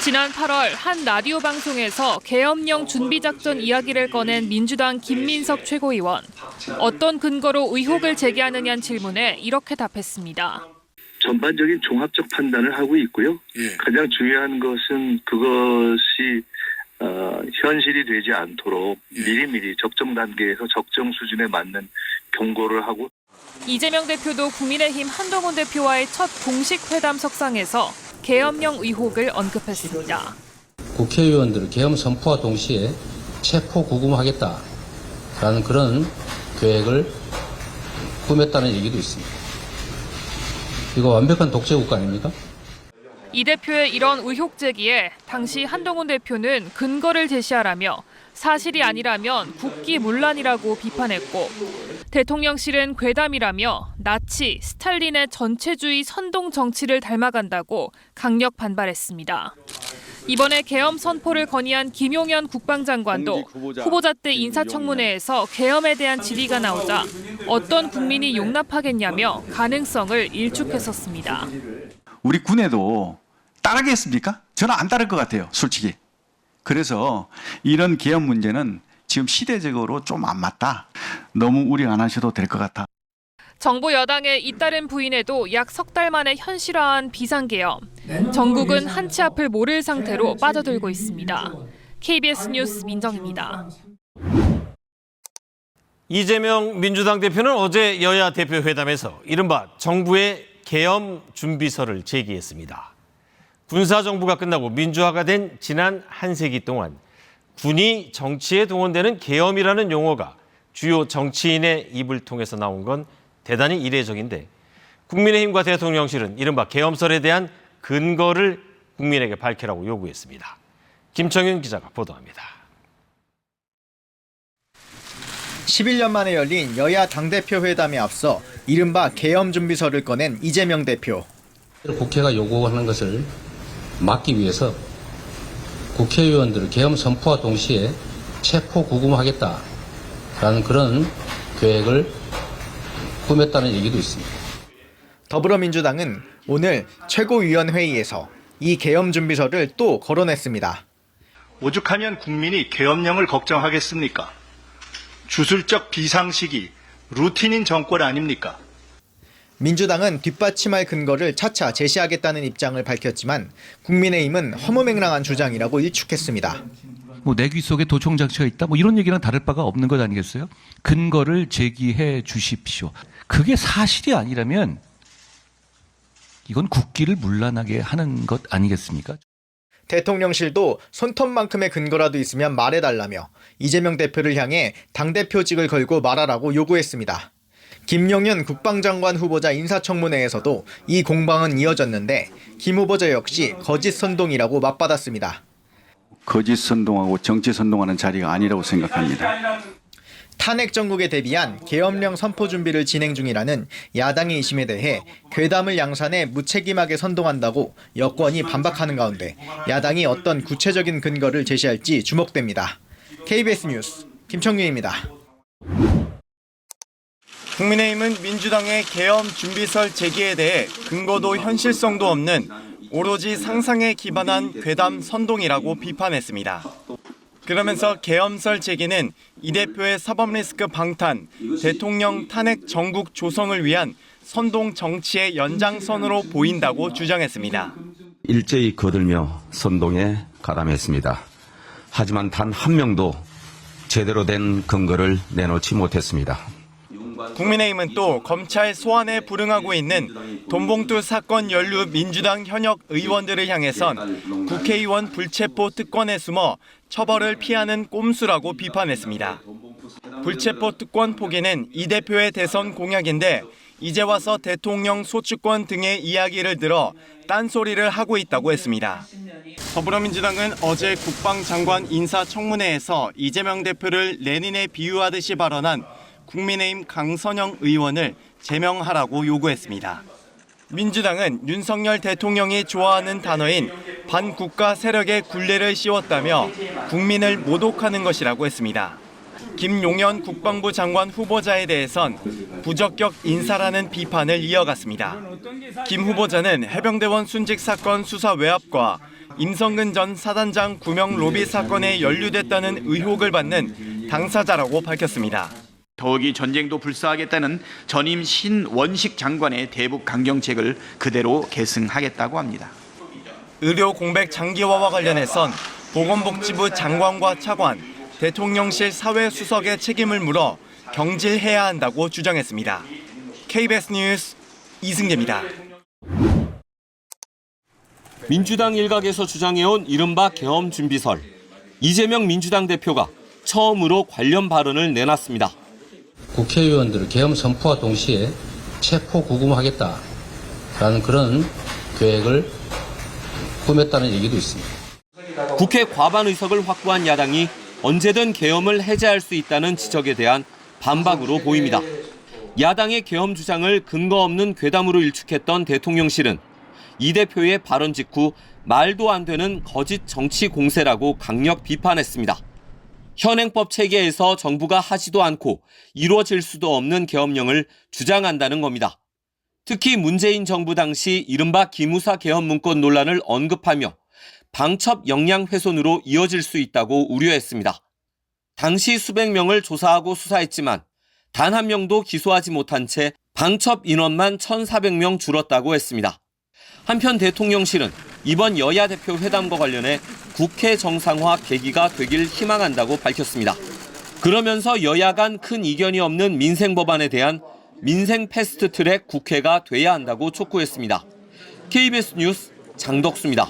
지난 8월 한 라디오 방송에서 계엄령 준비작전 이야기를 꺼낸 민주당 김민석 최고위원. 어떤 근거로 의혹을 제기하느냐는 질문에 이렇게 답했습니다. 전반적인 종합적 판단을 하고 있고요. 가장 중요한 것은 그것이 현실이 되지 않도록 미리미리 적정 단계에서 적정 수준에 맞는 경고를 하고. 이재명 대표도 국민의힘 한동훈 대표와의 첫 공식 회담 석상에서 계엄령 의혹을 언급했습니다. 국회의원들을 계엄 선포와 동시에 체포 구금하겠다라는 그런 계획을 꾸몄다는 얘기도 있습니다. 이거 완벽한 독재 국가 아닙니까? 이 대표의 이런 의혹 제기에 당시 한동훈 대표는 근거를 제시하라며 사실이 아니라면 국기문란이라고 비판했고, 대통령실은 괴담이라며 나치, 스탈린의 전체주의 선동 정치를 닮아간다고 강력 반발했습니다. 이번에 계엄 선포를 건의한 김용현 국방장관도 후보자 때 인사청문회에서 계엄에 대한 질의가 나오자 어떤 국민이 용납하겠냐며 가능성을 일축했었습니다. 우리 군에도 따르겠습니까? 저는 안 따를 것 같아요, 솔직히. 그래서 이런 계엄 문제는 지금 시대적으로 좀 안 맞다. 너무 우려 안 하셔도 될 것 같아. 정부 여당의 잇따른 부인에도 약 석 달 만에 현실화한 비상계엄. 전국은 한치 앞을 모를 상태로 빠져들고 있습니다. KBS 뉴스 민정입니다. 이재명 민주당 대표는 어제 여야 대표 회담에서 이른바 정부의 계엄 준비서를 제기했습니다. 군사정부가 끝나고 민주화가 된 지난 한 세기 동안 군이 정치에 동원되는 계엄이라는 용어가 주요 정치인의 입을 통해서 나온 건 대단히 이례적인데, 국민의힘과 대통령실은 이른바 계엄설에 대한 근거를 국민에게 밝히라고 요구했습니다. 김청윤 기자가 보도합니다. 11년 만에 열린 여야 당대표 회담에 앞서 이른바 계엄 준비서를 꺼낸 이재명 대표. 국회가 요구하는 것을 막기 위해서 국회의원들을 계엄 선포와 동시에 체포 구금하겠다라는 그런 계획을 꾸몄다는 얘기도 있습니다. 더불어민주당은 오늘 최고위원회의에서 이 계엄 준비서를 또 거론했습니다. 오죽하면 국민이 계엄령을 걱정하겠습니까? 주술적 비상식이 루틴인 정권 아닙니까? 민주당은 뒷받침할 근거를 차차 제시하겠다는 입장을 밝혔지만 국민의힘은 허무맹랑한 주장이라고 일축했습니다. 내귀 속에 도청 장치가 있다, 이런 얘기랑 다를 바가 없는 것 아니겠어요? 근거를 제기해 주십시오. 그게 사실이 아니라면 이건 국기를 문란하게 하는 것 아니겠습니까? 대통령실도 손톱만큼의 근거라도 있으면 말해달라며 이재명 대표를 향해 당대표직을 걸고 말하라고 요구했습니다. 김용현 국방장관 후보자 인사청문회에서도 이 공방은 이어졌는데 김 후보자 역시 거짓 선동이라고 맞받았습니다. 거짓 선동하고 정치 선동하는 자리가 아니라고 생각합니다. 탄핵 정국에 대비한 계엄령 선포 준비를 진행 중이라는 야당의 이심에 대해 괴담을 양산해 무책임하게 선동한다고 여권이 반박하는 가운데 야당이 어떤 구체적인 근거를 제시할지 주목됩니다. KBS 뉴스 김청윤입니다. 국민의힘은 민주당의 계엄 준비설 제기에 대해 근거도 현실성도 없는 오로지 상상에 기반한 괴담 선동이라고 비판했습니다. 그러면서 계엄설 제기는 이 대표의 사법리스크 방탄, 대통령 탄핵 정국 조성을 위한 선동 정치의 연장선으로 보인다고 주장했습니다. 일제히 거들며 선동에 가담했습니다. 하지만 단 한 명도 제대로 된 근거를 내놓지 못했습니다. 국민의힘은 또 검찰 소환에 불응하고 있는 돈봉투 사건 연루 민주당 현역 의원들을 향해선 국회의원 불체포 특권에 숨어 처벌을 피하는 꼼수라고 비판했습니다. 불체포 특권 포기는 이 대표의 대선 공약인데 이제 와서 대통령 소추권 등의 이야기를 들어 딴소리를 하고 있다고 했습니다. 더불어민주당은 어제 국방장관 인사청문회에서 이재명 대표를 레닌에 비유하듯이 발언한 국민의힘 강선영 의원을 제명하라고 요구했습니다. 민주당은 윤석열 대통령이 좋아하는 단어인 반국가 세력의 굴레를 씌웠다며 국민을 모독하는 것이라고 했습니다. 김용현 국방부 장관 후보자에 대해선 부적격 인사라는 비판을 이어갔습니다. 김 후보자는 해병대원 순직 사건 수사 외압과 임성근 전 사단장 구명 로비 사건에 연루됐다는 의혹을 받는 당사자라고 밝혔습니다. 더욱이 전쟁도 불사하겠다는 전임 신원식 장관의 대북 강경책을 그대로 계승하겠다고 합니다. 의료 공백 장기화와 관련해선 보건복지부 장관과 차관, 대통령실 사회수석의 책임을 물어 경질해야 한다고 주장했습니다. KBS 뉴스 이승재입니다. 민주당 일각에서 주장해온 이른바 계엄 준비설. 이재명 민주당 대표가 처음으로 관련 발언을 내놨습니다. 국회의원들을 계엄 선포와 동시에 체포 구금하겠다라는 그런 계획을 꾸몄다는 얘기도 있습니다. 국회 과반 의석을 확보한 야당이 언제든 계엄을 해제할 수 있다는 지적에 대한 반박으로 보입니다. 야당의 계엄 주장을 근거 없는 괴담으로 일축했던 대통령실은 이 대표의 발언 직후 말도 안 되는 거짓 정치 공세라고 강력 비판했습니다. 현행법 체계에서 정부가 하지도 않고 이루어질 수도 없는 계엄령을 주장한다는 겁니다. 특히 문재인 정부 당시 이른바 기무사 계엄 문건 논란을 언급하며 방첩 역량 훼손으로 이어질 수 있다고 우려했습니다. 당시 수백 명을 조사하고 수사했지만 단 한 명도 기소하지 못한 채 방첩 인원만 1,400명 줄었다고 했습니다. 한편 대통령실은 이번 여야 대표 회담과 관련해 국회 정상화 계기가 되길 희망한다고 밝혔습니다. 그러면서 여야 간 큰 이견이 없는 민생 법안에 대한 민생 패스트트랙 국회가 돼야 한다고 촉구했습니다. KBS 뉴스 장덕수입니다.